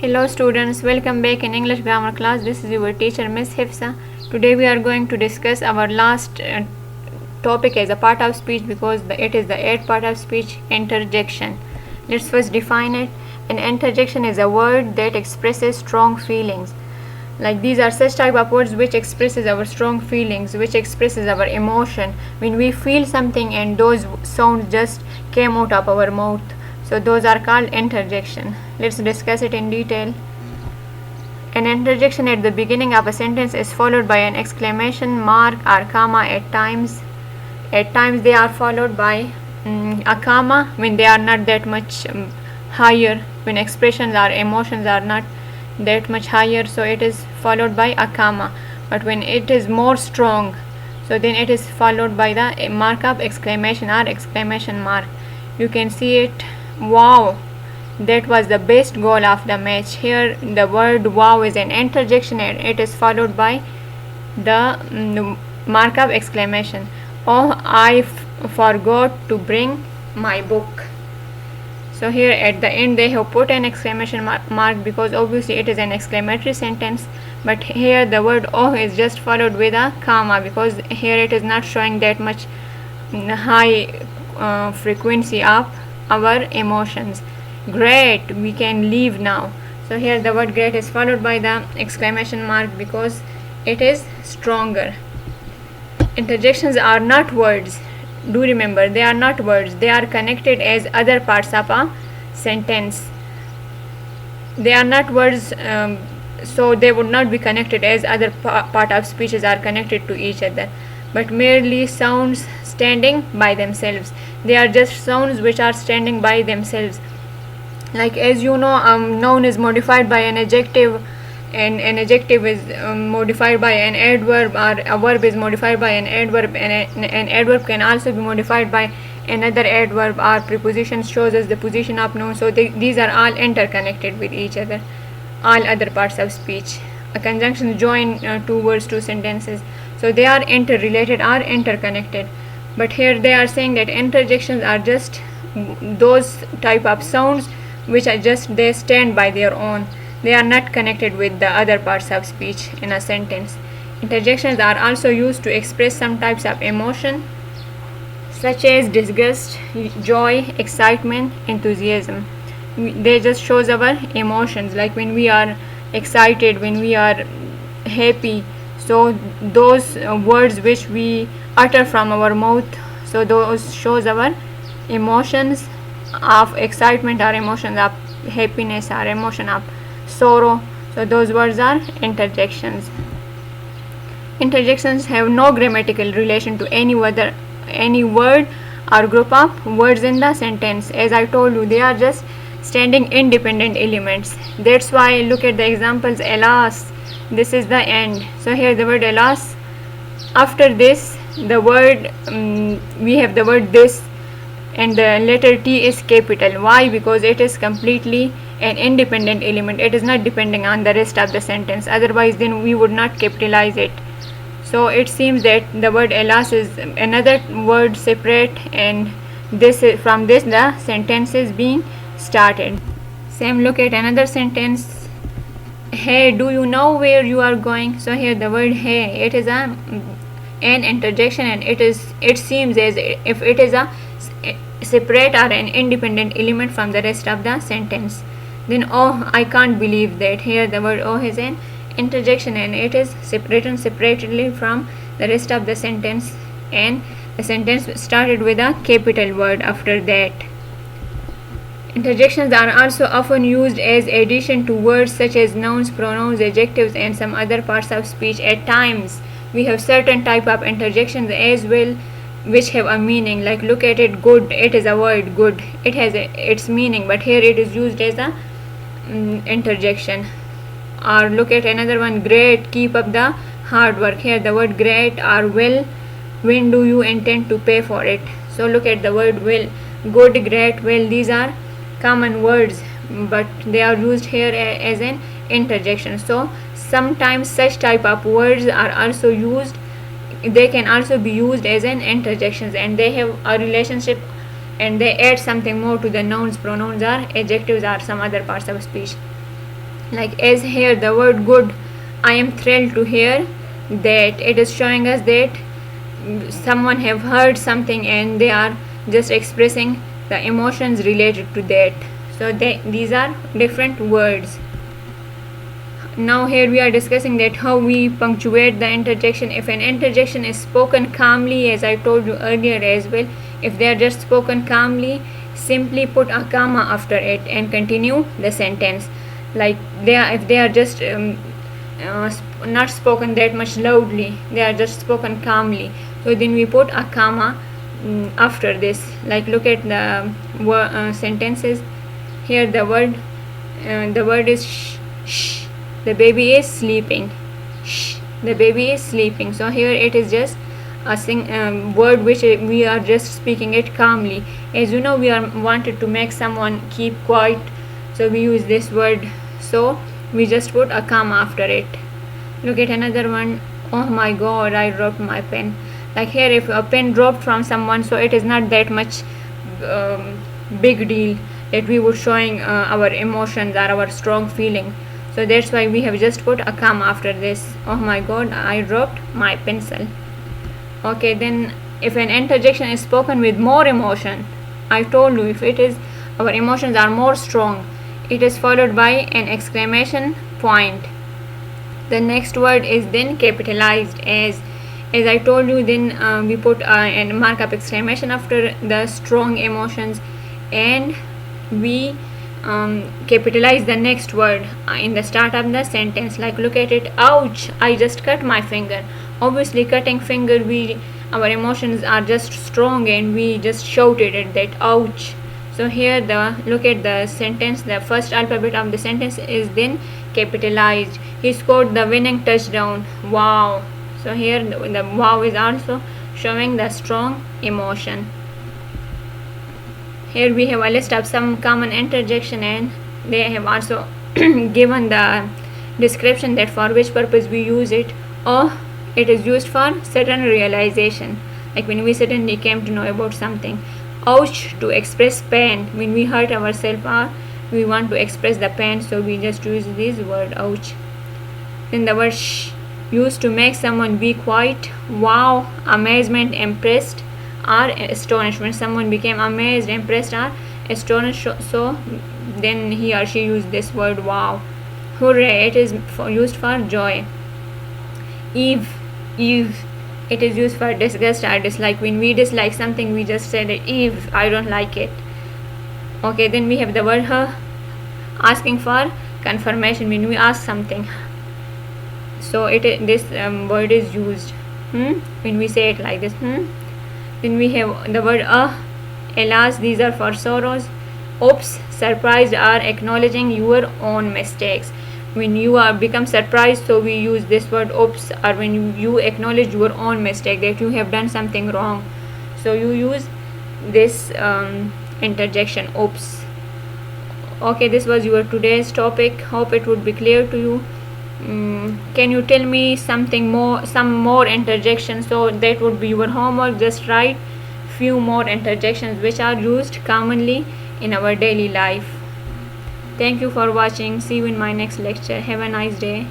Hello students, welcome back in English grammar class. This is your teacher Miss Hifsa. Today we are going to discuss our last topic as a part of speech because it is the 8th part of speech, interjection. Let's first define it. An interjection is a word that expresses strong feelings. Like these are such type of words which expresses our strong feelings, which expresses our emotion. When we feel something and those sounds just came out of our mouth. So those are called interjection. Let's discuss it in detail. An interjection at the beginning of a sentence is followed by an exclamation mark or comma at times. At times they are followed by a comma when they are not that much higher, when expressions or emotions are not that much higher, so it is followed by a comma. But when it is more strong, so then it is followed by the mark of exclamation or exclamation mark. You can see it. Wow, that was the best goal of the match. Here the word wow is an interjection and it is followed by the mark of exclamation. Oh, I forgot to bring my book. So here at the end they have put an exclamation mark because obviously it is an exclamatory sentence, but here the word oh is just followed with a comma because here it is not showing that much high frequency of our emotions. Great, we can leave now. So here the word great is followed by the exclamation mark because it is stronger. Interjections are not words. Do remember, they are not words. They are connected as other parts of a sentence. They are not words, so they would not be connected as other part of speeches are connected to each other, but merely sounds standing by themselves. They are just sounds which are standing by themselves. Like as you know, noun is modified by an adjective, and an adjective is modified by an adverb, or a verb is modified by an adverb, and an adverb can also be modified by another adverb, or preposition shows us the position of noun. So these are all interconnected with each other, all other parts of speech. A conjunction join two words, two sentences, so they are interrelated or interconnected. But here they are saying that interjections are just those type of sounds which are just they stand by their own. They are not connected with the other parts of speech in a sentence. Interjections are also used to express some types of emotion such as disgust, joy, excitement, enthusiasm. They just shows our emotions, like when we are excited, when we are happy. So those words which we utter from our mouth, so those shows our emotions of excitement or emotions of happiness or emotion of sorrow. So those words are interjections. Interjections have no grammatical relation to any word or group of words in the sentence. As I told you, they are just standing independent elements. That's why look at the examples. Alas, this is the end. So here the word alas, after this the word we have the word this, and the letter T is capital. Why? Because it is completely an independent element. It is not depending on the rest of the sentence. Otherwise then we would not capitalize it. So it seems that the word alas is another word separate, and this is, from this the sentence is being started. Same, look at another sentence. Hey, do you know where you are going? So here the word hey, it is an interjection, and it seems as if it is a separate or an independent element from the rest of the sentence. Then oh, I can't believe that. Here the word oh is an interjection, and it is written separately from the rest of the sentence, and the sentence started with a capital word after that. Interjections are also often used as addition to words such as nouns, pronouns, adjectives, and some other parts of speech. At times we have certain type of interjections as well which have a meaning. Like look at it, good, it is a word good, it has its meaning, but here it is used as a interjection. Or look at another one, great, keep up the hard work. Here the word great or well, when do you intend to pay for it? So look at the word well, good, great, well, these are common words, but they are used here as an interjection. So sometimes such type of words are also used, they can also be used as an interjections, and they have a relationship and they add something more to the nouns, pronouns, or adjectives, or some other parts of speech. Like as here the word good, I am thrilled to hear that. It is showing us that someone have heard something and they are just expressing the emotions related to that. So these are different words. Now here we are discussing that how we punctuate the interjection. If an interjection is spoken calmly, as I told you earlier as well, if they are just spoken calmly, simply put a comma after it and continue the sentence. Like if they are just not spoken that much loudly, they are just spoken calmly, so then we put a comma after this. Like look at the sentences. Here the word is shh. The baby is sleeping. Shh. The baby is sleeping. So here it is just a word which we are just speaking it calmly. As you know, we are wanted to make someone keep quiet, so we use this word. So we just put a comma after it. Look at another one. Oh my god, I dropped my pen. Like here, if a pen dropped from someone, so it is not that much big deal that we were showing our emotions or our strong feeling. So that's why we have just put a comma after this. Oh my god, I dropped my pencil. Okay, then if an interjection is spoken with more emotion, I told you, if it is our emotions are more strong, it is followed by an exclamation point. The next word is then capitalized. As I told you, then we put a markup exclamation after the strong emotions, and we capitalize the next word in the start of the sentence. Like look at it. Ouch, I just cut my finger. Obviously cutting finger, our emotions are just strong and we just shouted at that ouch. So here look at the sentence. The first alphabet of the sentence is then capitalized. He scored the winning touchdown. Wow. So here the wow is also showing the strong emotion. Here we have a list of some common interjection, and they have also given the description that for which purpose we use it. Or it is used for sudden realization, like when we suddenly came to know about something. Ouch, to express pain, when we hurt ourselves or we want to express the pain, so we just use this word ouch. Then the word shh, used to make someone be quiet. Wow, amazement, impressed or astonished. When someone became amazed, impressed or astonished, so then he or she used this word wow. Hooray, it is used for joy. Eve, it is used for disgust or dislike. When we dislike something, we just say that Eve, I don't like it. Okay, then we have the word her, asking for confirmation. When we ask something, so this word is used when we say it like this. Then we have the word alas, these are for sorrows. Oops, surprised or acknowledging your own mistakes. When you become surprised, so we use this word oops. Or when you acknowledge your own mistake, that you have done something wrong, so you use this interjection oops. Okay, this was your today's topic. Hope it would be clear to you. Can you tell me some more interjections? So that would be your homework. Just write few more interjections which are used commonly in our daily life. Thank you for watching. See you in my next lecture. Have a nice day.